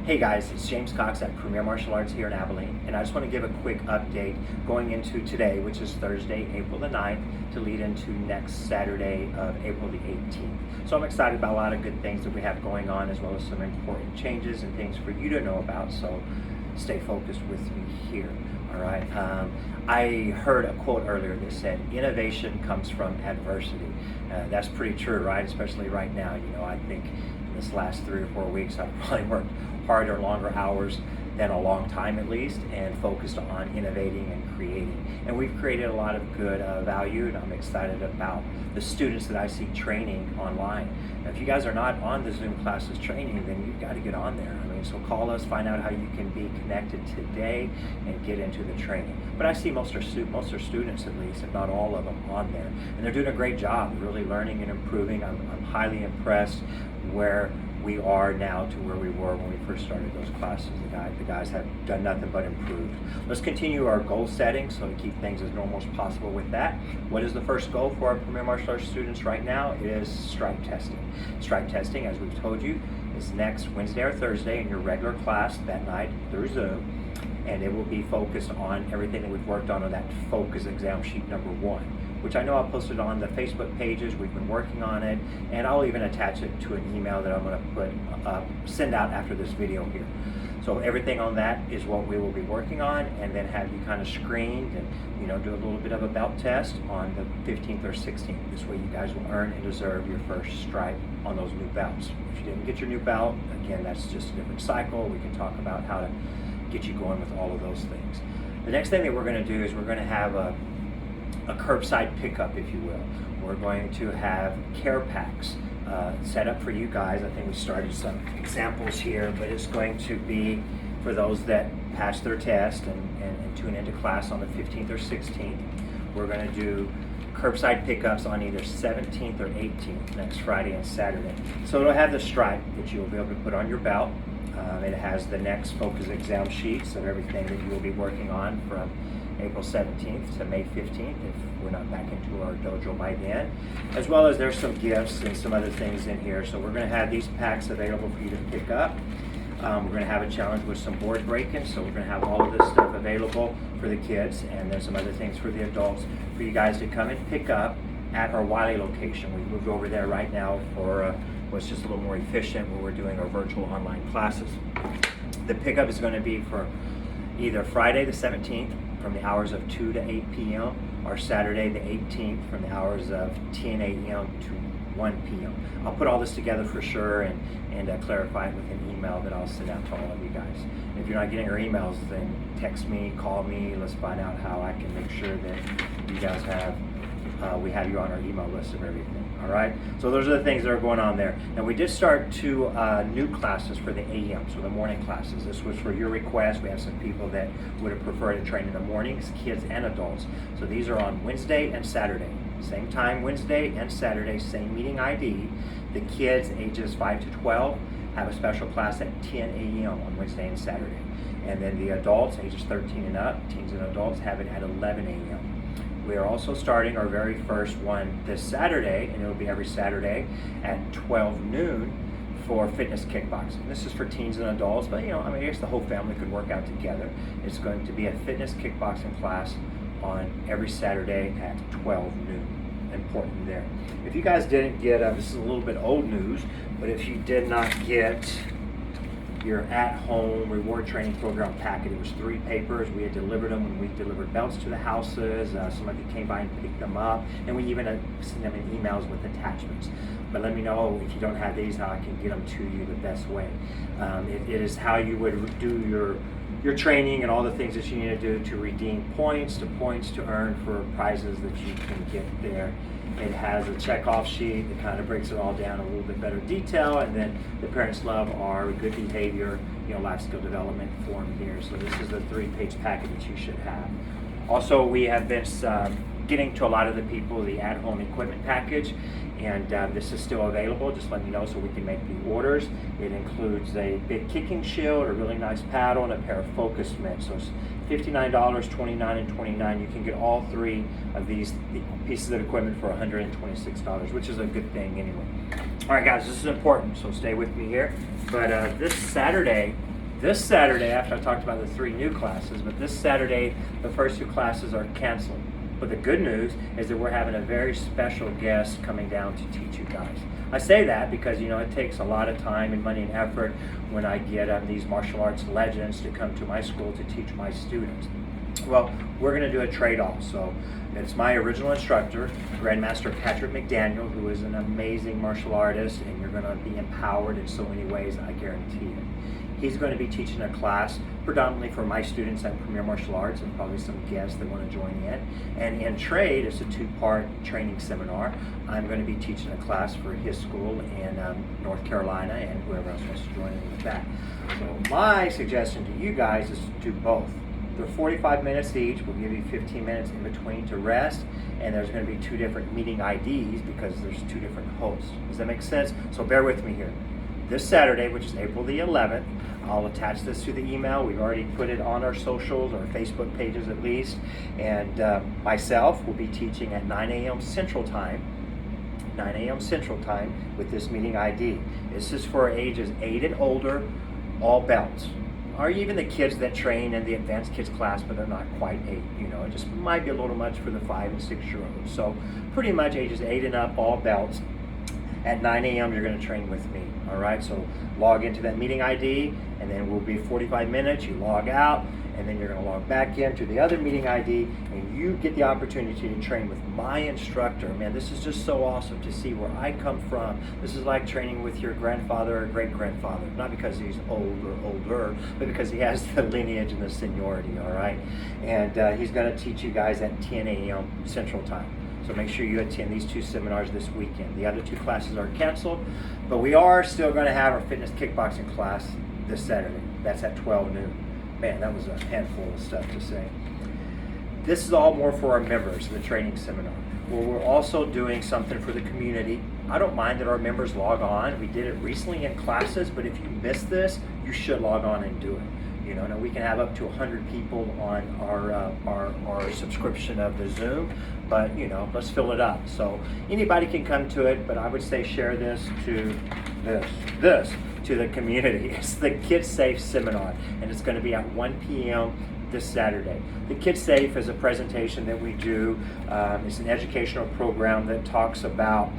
Hey guys, it's James Cox at Premier Martial Arts here in Abilene, and I just want to give a quick update going into today, which is Thursday, April the 9th, to lead into next Saturday of April the 18th. So I'm excited about a lot of good things that we have going on, as well as some important changes and things for you to know about, so stay focused with me here. All right. I heard a quote earlier that said, innovation comes from adversity. That's pretty true, right? Especially right now. You know, I think in this last 3 or 4 weeks, I've probably worked harder, longer hours than a long time at least, and focused on innovating and creating. And we've created a lot of good value, and I'm excited about the students that I see training online. Now, if you guys are not on the Zoom classes training, then you've got to get on there. I mean, so call us, find out how you can be connected today and get into the training. But I see most are students at least, if not all of them, on there. And they're doing a great job, really learning and improving. I'm highly impressed where we are now to where we were when we first started those classes. The guys have done nothing but improved. Let's continue our goal setting, so to keep things as normal as possible with that. What is the first goal for our Premier Martial Arts students right now? It is stripe testing. Stripe testing, as we've told you, is next Wednesday or Thursday in your regular class that night through Zoom, and it will be focused on everything that we've worked on that focus exam sheet number 1, which I know I'll post it on the Facebook pages. We've been working on it, and I'll even attach it to an email that I'm going to send out after this video here. So everything on that is what we will be working on, and then have you kind of screened and do a little bit of a belt test on the 15th or 16th. This way you guys will earn and deserve your first stripe on those new belts. If you didn't get your new belt, again, that's just a different cycle. We can talk about how to get you going with all of those things. The next thing that we're going to do is we're going to have a curbside pickup, if you will. We're going to have care packs set up for you guys. I think we started some examples here, but it's going to be for those that pass their test and tune into class on the 15th or 16th. We're going to do curbside pickups on either 17th or 18th, next Friday and Saturday. So it'll have the stripe that you'll be able to put on your belt. It has the next focus exam sheets of everything that you will be working on from April 17th to May 15th, if we're not back into our dojo by then, as well as there's some gifts and some other things in here. So we're going to have these packs available for you to pick up. We're going to have a challenge with some board breaking, so we're going to have all of this stuff available for the kids, and then some other things for the adults for you guys to come and pick up at our Wiley location. We've moved over there right now for what's just a little more efficient, where we're doing our virtual online classes. The pickup is going to be for either Friday the 17th from the hours of 2 to 8 p.m. or Saturday the 18th from the hours of 10 a.m. to 1 p.m. I'll put all this together for sure and clarify it with an email that I'll send out to all of you guys. If you're not getting our emails, then text me, call me, let's find out how I can make sure that you guys have we have you on our email list of everything. All right, so those are the things that are going on there. Now we did start 2 new classes for the AM, so the morning classes. This was for your request. We have some people that would have preferred to train in the mornings, kids and adults. So these are on Wednesday and Saturday. Same time Wednesday and Saturday, same meeting ID. The kids ages 5 to 12 have a special class at 10 a.m. on Wednesday and Saturday. And then the adults ages 13 and up, teens and adults, have it at 11 a.m. We are also starting our very first one this Saturday, and it will be every Saturday at 12 noon for fitness kickboxing. This is for teens and adults, but I guess the whole family could work out together. It's going to be a fitness kickboxing class on every Saturday at 12 noon. Important there. If you guys didn't get, this is a little bit old news, but if you did not get your at-home reward training program packet, it was 3 papers. We had delivered them when we delivered belts to the houses. Some of you came by and picked them up, and we even sent them in emails with attachments. But let me know if you don't have these, how I can get them to you the best way. It is how you would do your training and all the things that you need to do to redeem points to earn for prizes that you can get there. It has a check-off sheet that kind of breaks it all down in a little bit better detail, and then the parents love our good behavior, life skill development form here. So this is the 3-page packet that you should have. Also, we have been getting to a lot of the people the at-home equipment package, and this is still available. Just let me know so we can make the orders. It includes a big kicking shield, a really nice paddle, and a pair of focus mitts. So it's $59, $29, and $29. You can get all 3 of these pieces of equipment for $126, which is a good thing anyway. All right, guys, this is important, so stay with me here. But this Saturday, This Saturday, after I talked about the 3 new classes, but this Saturday, the first 2 classes are canceled. But the good news is that we're having a very special guest coming down to teach you guys. I say that because, it takes a lot of time and money and effort when I get these martial arts legends to come to my school to teach my students. Well, we're going to do a trade-off. So it's my original instructor, Grandmaster Patrick McDaniel, who is an amazing martial artist, and you're going to be empowered in so many ways, I guarantee it. He's going to be teaching a class predominantly for my students at Premier Martial Arts and probably some guests that want to join in. And in trade, it's a 2-part training seminar. I'm going to be teaching a class for his school in North Carolina and whoever else wants to join in with that. So my suggestion to you guys is to do both. They're 45 minutes each. We'll give you 15 minutes in between to rest. And there's going to be 2 different meeting IDs because there's 2 different hosts. Does that make sense? So bear with me here. This Saturday, which is April the 11th, I'll attach this to the email. We've already put it on our socials, our Facebook pages at least. And myself will be teaching at 9 a.m. Central Time. 9 a.m. Central Time with this meeting ID. This is for ages 8 and older, all belts. Or even the kids that train in the advanced kids class, but they're not quite 8, it just might be a little much for the 5 and 6-year-olds. So pretty much ages 8 and up, all belts. At 9 a.m. you're going to train with me, all right? So log into that meeting ID, and then we'll be 45 minutes, you log out, and then you're going to log back into the other meeting ID, and you get the opportunity to train with my instructor. Man, this is just so awesome to see where I come from. This is like training with your grandfather or great-grandfather, not because he's old or older, but because he has the lineage and the seniority, all right? And he's going to teach you guys at 10 a.m. Central Time. So make sure you attend these 2 seminars this weekend. The other 2 classes are canceled, but we are still going to have our fitness kickboxing class this Saturday. That's at 12 noon. Man, that was a handful of stuff to say. This is all more for our members, the training seminar. Well, we're also doing something for the community. I don't mind that our members log on. We did it recently in classes, but if you missed this, you should log on and do it. Now we can have up to 100 people on our subscription of the Zoom, but let's fill it up. So anybody can come to it, but I would say share this to to the community. It's the Kids Safe seminar, and it's going to be at 1 p.m. this Saturday. The Kids Safe is a presentation that we do. It's an educational program that talks about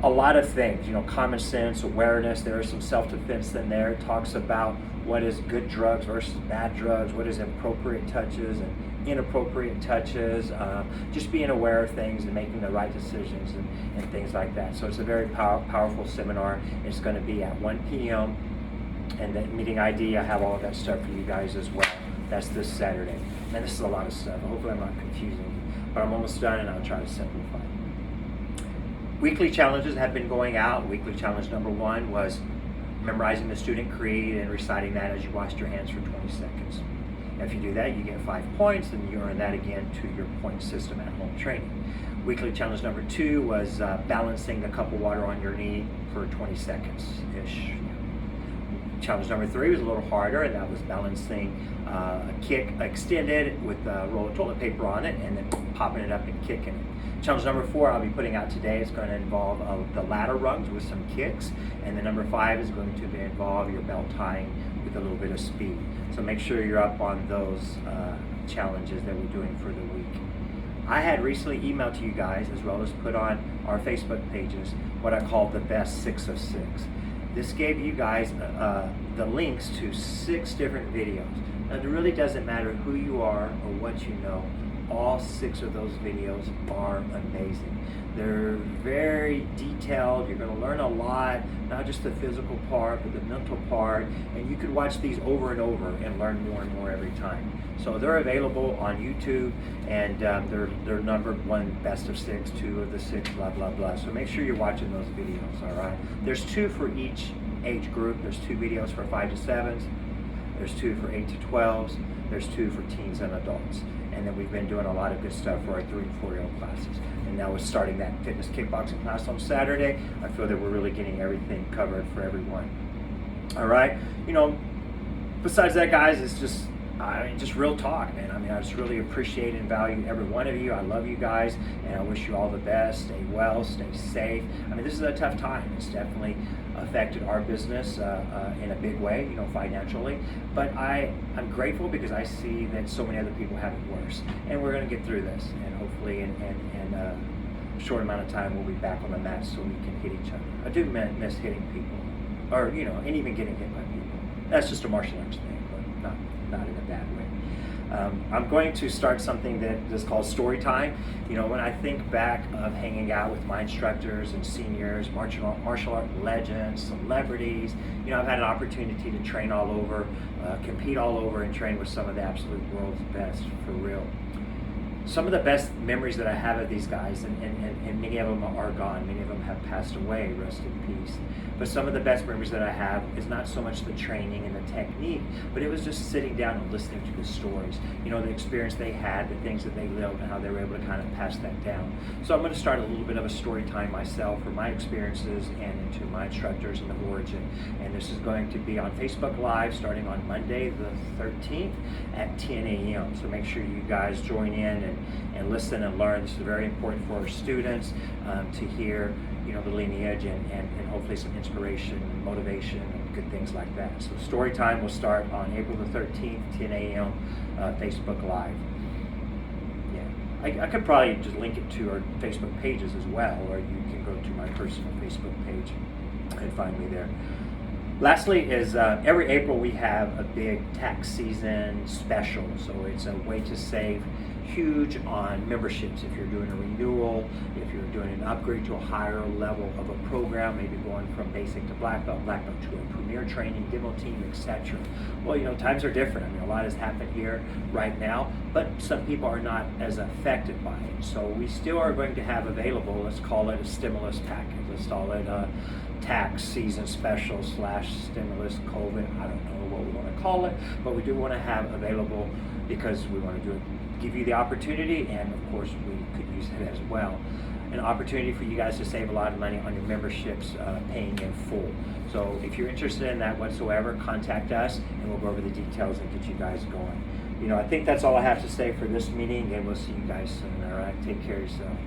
a lot of things, common sense, awareness. There is some self-defense in there. It talks about what is good drugs versus bad drugs, what is appropriate touches and inappropriate touches, just being aware of things and making the right decisions and things like that. So it's a very powerful seminar. It's going to be at 1 p.m. and the meeting ID, I have all of that stuff for you guys as well. That's this Saturday. Man, this is a lot of stuff. Hopefully I'm not confusing you, but I'm almost done and I'll try to simplify. Weekly challenges have been going out. Weekly challenge number 1 was memorizing the student creed and reciting that as you washed your hands for 20 seconds. If you do that, you get 5 points, and you earn that again to your point system at home training. Weekly challenge number 2 was balancing the cup of water on your knee for 20 seconds-ish. Challenge number 3 was a little harder, and that was balancing a kick extended with a roll of toilet paper on it and then popping it up and kicking it. Challenge number 4 I'll be putting out today is going to involve the ladder rungs with some kicks, and the number 5 is going to involve your belt tying with a little bit of speed. So make sure you're up on those challenges that we're doing for the week. I had recently emailed to you guys, as well as put on our Facebook pages, what I call the best 6 of 6. This gave you guys the links to 6 different videos. Now, it really doesn't matter who you are or what you know. All 6 of those videos are amazing. They're very detailed. You're going to learn a lot, not just the physical part, but the mental part. And you could watch these over and over and learn more and more every time. So they're available on YouTube, and they're numbered 1 best of 6, 2 of the 6, blah, blah, blah. So make sure you're watching those videos, all right? There's 2 for each age group. There's 2 videos for 5 to 7s. There's 2 for 8 to 12s. There's 2 for teens and adults. And then we've been doing a lot of good stuff for our 3 and 4-year-old classes. And now we're starting that fitness kickboxing class on Saturday. I feel that we're really getting everything covered for everyone. All right? Besides that, guys, it's just real talk, man. I just really appreciate and value every one of you. I love you guys, and I wish you all the best. Stay well, stay safe. This is a tough time. It's definitely affected our business in a big way, financially. But I'm grateful because I see that so many other people have it worse, and we're going to get through this, and hopefully in a short amount of time we'll be back on the mat so we can hit each other. I do miss hitting people, or and even getting hit by people. That's just a martial arts thing, but not in a bad way. I'm going to start something that is called story time. When I think back of hanging out with my instructors and seniors, martial art legends, celebrities, I've had an opportunity to train all over, compete all over, and train with some of the absolute world's best, for real. Some of the best memories that I have of these guys, and many of them are gone, many of them have passed away, rest in peace. But some of the best memories that I have is not so much the training and the technique, but it was just sitting down and listening to the stories, the experience they had, the things that they lived, and how they were able to kind of pass that down. So I'm going to start a little bit of a story time myself for my experiences and into my instructors and the origin. And this is going to be on Facebook Live starting on Monday the 13th at 10 a.m. So make sure you guys join in and listen and learn. This is very important for our students to hear, the lineage and hopefully some inspiration and motivation and good things like that. So story time will start on April the 13th, 10 a.m. Facebook Live. Yeah, I could probably just link it to our Facebook pages as well, or you can go to my personal Facebook page and find me there. Lastly is every April we have a big tax season special, so it's a way to save huge on memberships. If you're doing a renewal, if you're doing an upgrade to a higher level of a program, maybe going from basic to black belt to a premier training, demo team, etc. Well, times are different. A lot has happened here right now, but some people are not as affected by it. So we still are going to have available, let's call it a stimulus package, let's call it a tax season special / stimulus COVID, I don't know what we want to call it, but we do want to have available because we want to do it, give you the opportunity, and of course we could use it as well, an opportunity for you guys to save a lot of money on your memberships, paying in full. So if you're interested in that whatsoever, contact us and we'll go over the details and get you guys going. I think that's all I have to say for this meeting, and we'll see you guys soon. All right, take care of yourself.